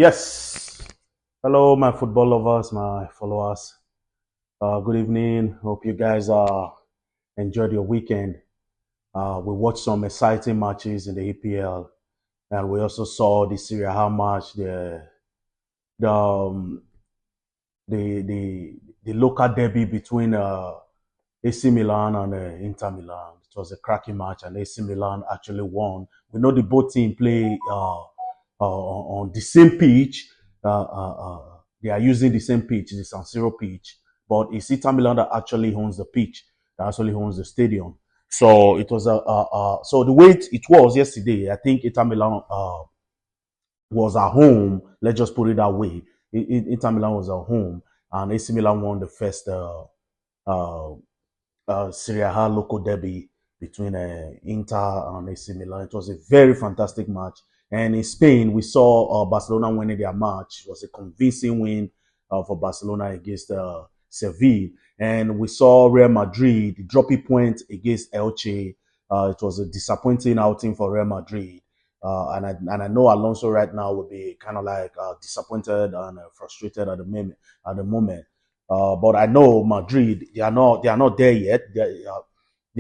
Yes. Hello, my football lovers, my followers. Good evening. Hope you guys enjoyed your weekend. We watched some exciting matches in the EPL, and we also saw the Serie A match, the um, the local derby between AC Milan and Inter Milan. It was a cracking match, and AC Milan actually won. We know the both team play on the same pitch. They are using the same pitch, the San Siro pitch, but it's Inter Milan that actually owns the pitch, that actually owns the stadium. So it was so the way it was yesterday. I think Inter Milan was at home. Let's just put it that way. Inter Milan was at home, and AC Milan won the first uh, Serie A local derby between Inter and AC Milan. It was a very fantastic match. And in Spain, we saw Barcelona winning their match. It was a convincing win for Barcelona against Seville. And we saw Real Madrid dropping points against Elche. It was a disappointing outing for Real Madrid. And I know Alonso right now will be kind of like disappointed and frustrated at the moment. But I know Madrid, they are not there yet. They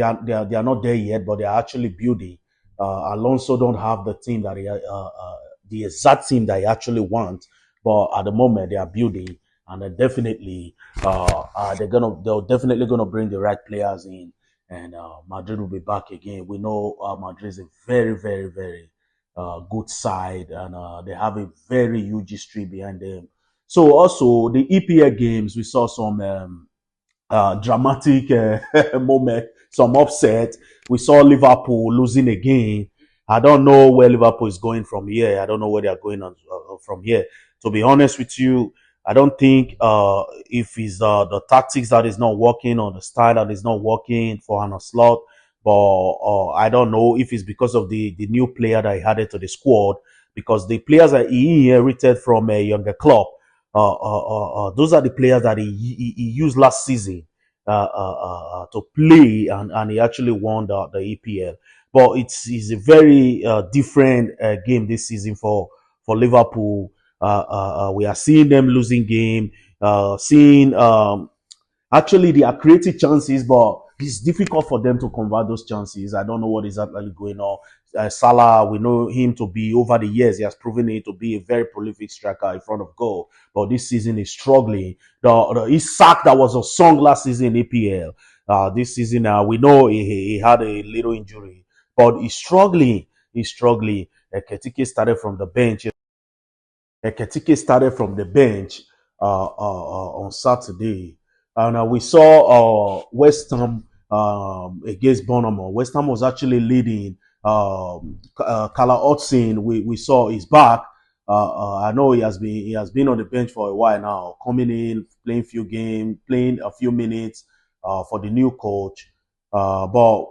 are not there yet, but they are actually building. Alonso don't have the team that the exact team that he actually wants, but at the moment they are building, and they'll definitely gonna bring the right players in, and Madrid will be back again. We know Madrid is a very very very good side, and they have a very huge history behind them. So also the EPL games, we saw some dramatic moment, some upset. We saw Liverpool losing again. I don't know where Liverpool is going from here. I don't know where they are going on, from here. To be honest with you, I don't think if it's the tactics that is not working or the style that is not working for Arne Slot, but I don't know if it's because of the new player that he added to the squad, because the players that he inherited from a younger club, those are the players that he used last season to play, and he actually won the EPL. But it's a very different game this season for Liverpool. We are seeing them losing game, seeing actually they are creating chances, but it's difficult for them to convert those chances. I don't know what is actually going on. Salah, we know him to be, over the years, he has proven it to be a very prolific striker in front of goal. But this season is struggling. His sack that was a song last season in APL. This season, we know he had a little injury, but he's struggling. He's struggling. Ketike started from the bench. Eketike started from the bench on Saturday, and we saw West Ham against Bournemouth. West Ham was actually leading. Kala Hudson, we saw his back. I know he has been on the bench for a while now, coming in, playing few games, playing a few minutes for the new coach. But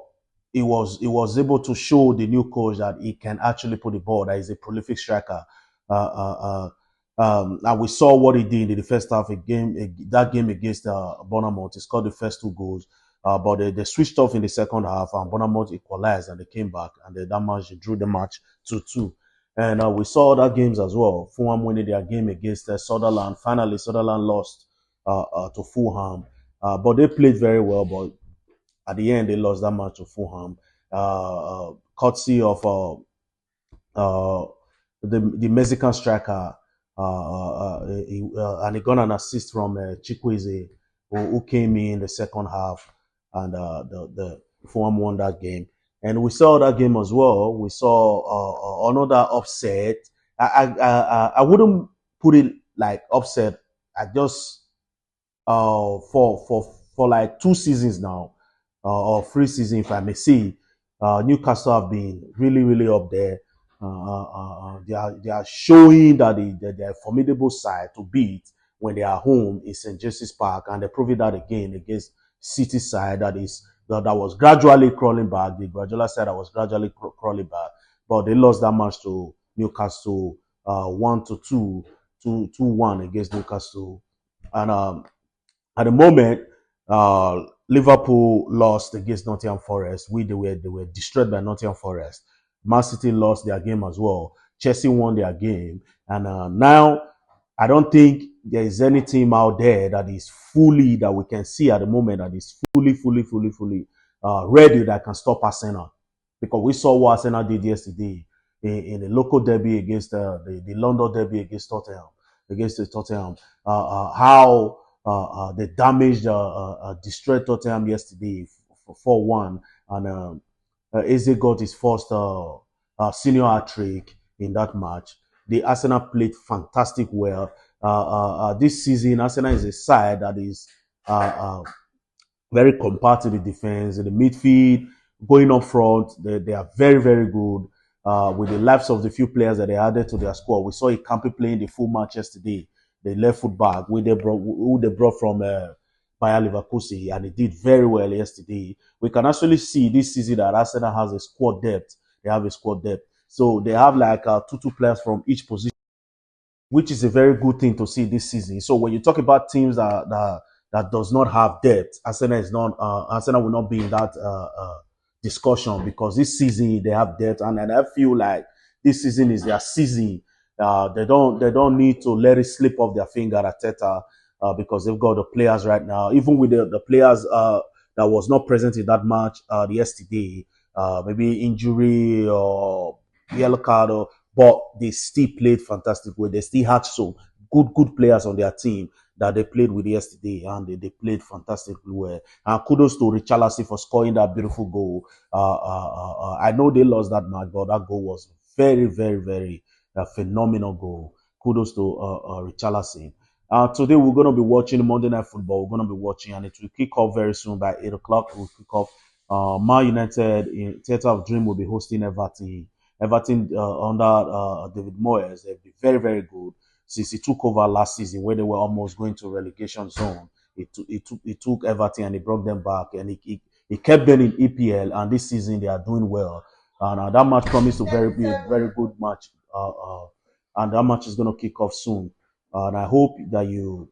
he was able to show the new coach that he can actually put the ball. That he's a prolific striker. And we saw what he did in the first half that game against Bournemouth. He scored the first two goals, but they switched off in the second half, and Bournemouth equalized, and they came back, and that match, they drew the match 2-2. And we saw other games as well. Fulham winning their game against Sunderland. Finally, Sunderland lost to Fulham, but they played very well. But at the end, they lost that match to Fulham, courtesy of uh, the Mexican striker, and he got an assist from Chikwueze, who came in the second half, and the Fulham won that game. And we saw that game as well. We saw another upset. I wouldn't put it like upset. I just for like 2 seasons now, or 3 seasons, if I may say, Newcastle have been really really up there. They are showing that they're a formidable side to beat when they are home in St. James's Park, and they proved that again against City side that was gradually crawling back. The Guardiola side that was gradually crawling back, but they lost that match to Newcastle 1-2, 2-1 against Newcastle, and at the moment, Liverpool lost against Nottingham Forest. They were destroyed by Nottingham Forest. Man City lost their game as well. Chelsea won their game, and now I don't think there is any team out there that is fully that we can see at the moment that is fully ready that can stop Arsenal, because we saw what Arsenal did yesterday in the local derby against the London derby against Tottenham, against the Tottenham. How they damaged, destroyed Tottenham yesterday for 4-1, and Eze got his first senior hat trick in that match. The Arsenal played fantastic well. This season, Arsenal is a side that is very compared to the defense. In the midfield, going up front, they are very good. With the lives of the few players that they added to their squad, we saw Ikampi playing the full match yesterday. The left foot back, who they brought from Bayer Leverkusen, and he did very well yesterday. We can actually see this season that Arsenal has a squad depth. They have a squad depth, so they have like two players from each position, which is a very good thing to see this season. So when you talk about teams that does not have depth, Arsenal is not. Arsenal will not be in that discussion, because this season they have depth, and I feel like this season is their season. They don't need to let it slip off their finger at Teta, because they've got the players right now. Even with the players that was not present in that match yesterday, maybe injury or yellow card, but they still played fantastic way. They still had some good players on their team that they played with yesterday, and they played fantastically well. And kudos to Richarlison for scoring that beautiful goal. I know they lost that match, but that goal was very phenomenal goal. Kudos to Richarlison. Today we're going to be watching Monday Night Football. We're going to be watching, and it will kick off very soon by 8 o'clock. It will kick off. Man United in Theatre of Dream will be hosting Everton. Everton under David Moyes, they've been very good since he took over last season, when they were almost going to relegation zone. He took Everton and he brought them back, and he kept them in EPL. And this season they are doing well. And that match promised to be a very good match. And that match is going to kick off soon. And I hope that you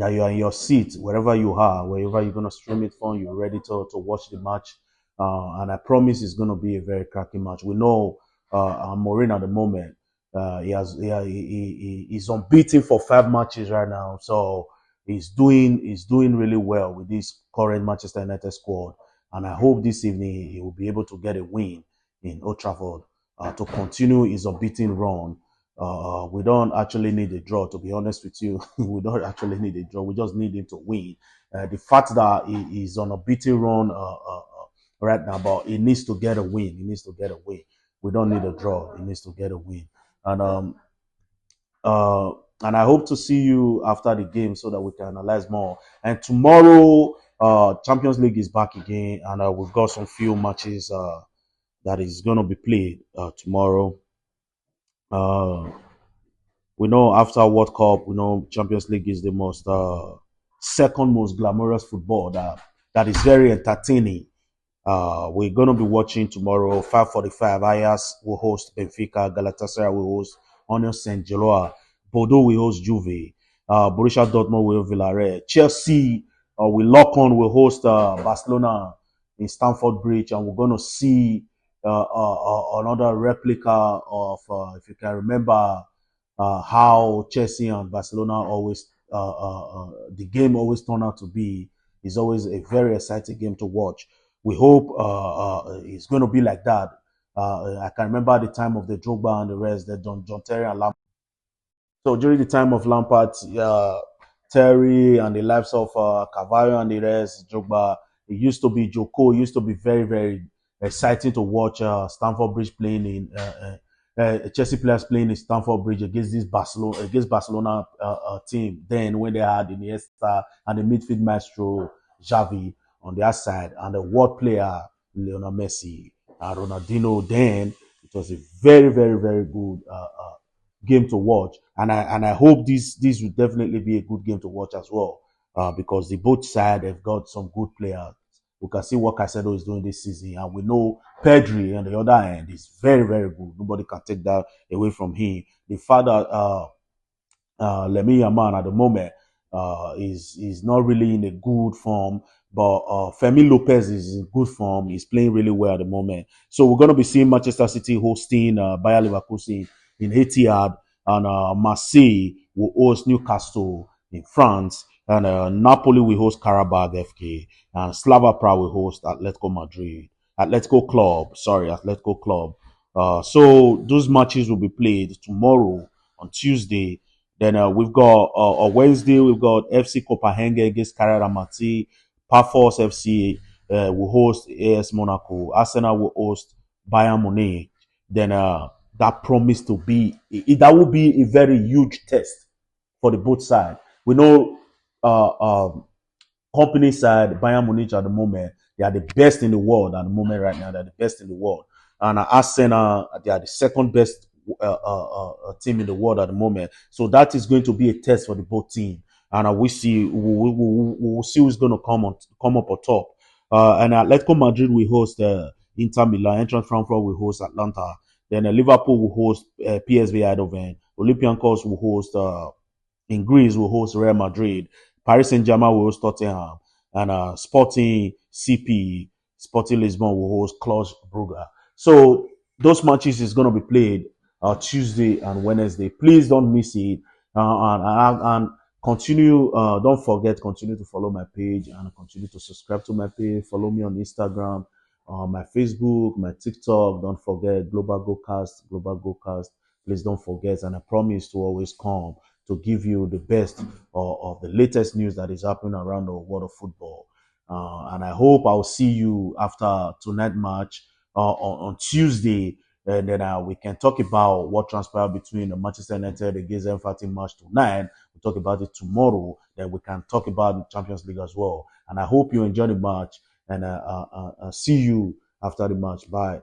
are in your seat, wherever you are, wherever you're going to stream it from, you're ready to watch the match. And I promise it's going to be a very cracking match. We know Maureen at the moment, he's unbeaten for 5 matches right now. So he's doing really well with this current Manchester United squad. And I hope this evening he will be able to get a win in Old Trafford to continue his unbeaten run. We don't actually need a draw, to be honest with you. We don't actually need a draw. We just need him to win. The fact that he is on a beating run right now, but he needs to get a win. He needs to get a win. We don't need a draw. He needs to get a win. And and I hope to see you after the game so that we can analyze more. And tomorrow, Champions League is back again, and we've got some few matches that is going to be played tomorrow. We know after World Cup, we know Champions League is the most second most glamorous football that is very entertaining. We're going to be watching tomorrow, 5:45. Ajax will host Benfica. Galatasaray will host Union Saint-Gilloise. Bordeaux will host Juve. Borussia Dortmund will host Villarreal. Chelsea will lock on, will host Barcelona in Stamford Bridge. And we're going to see another replica of, if you can remember, how Chelsea and Barcelona always, the game always turned out to be. Is always a very exciting game to watch. We hope it's going to be like that. I can remember the time of the Drogba and the rest, the John Terry and Lampard. So during the time of Lampard, Terry and the lives of Carvalho and the rest, Drogba, it used to be Joko. It used to be very exciting to watch Stamford Bridge playing in Chelsea players playing in Stamford Bridge against this Barcelona team. Then when they had Iniesta and the midfield maestro Xavi on their side, and the world player Lionel Messi and Ronaldinho, then it was a very good game to watch. And I hope this will definitely be a good game to watch as well, because the both side have got some good players. We can see what Caicedo is doing this season, and we know Pedri on the other end is very good. Nobody can take that away from him. The fact that Lamine Yamal at the moment is not really in a good form, But Femi Lopez is in good form. He's playing really well at the moment. So we're going to be seeing Manchester City hosting Bayer Leverkusen in Etihad, and Marseille will host Newcastle in France, and Napoli will host Karabag FK, and Slava Prague will host Atletico Madrid. Atletico Club. So those matches will be played tomorrow on Tuesday. Then we've got on Wednesday we've got FC Copenhagen against Carrera Mati. Pafos FC will host AS Monaco. Arsenal will host Bayern Munich. Then that promised to be that will be a very huge test for the both sides. We know company side, Bayern Munich at the moment, they are the best in the world at the moment right now. They're the best in the world. And Arsenal, they are the second best team in the world at the moment. So that is going to be a test for the both team. And we'll see who's going to come up on top. And Atletico Madrid will host Inter Milan. Eintracht Frankfurt will host Atlanta. Then Liverpool will host PSV Eindhoven. Olympiacos will host in Greece will host Real Madrid. Paris Saint-Germain will host Tottenham. And Sporting CP, Sporting Lisbon will host Cluj Brugge. So those matches is going to be played Tuesday and Wednesday. Please don't miss it. And continue, don't forget, continue to follow my page and continue to subscribe to my page. Follow me on Instagram, my Facebook, my TikTok. Don't forget Global GoCast. Please don't forget. And I promise to always come to give you the best of the latest news that is happening around the world of football. And I hope I'll see you after tonight match on Tuesday. And then we can talk about what transpired between the Manchester United against Everton match tonight. We'll talk about it tomorrow. Then we can talk about the Champions League as well. And I hope you enjoy the match. And see you after the match. Bye.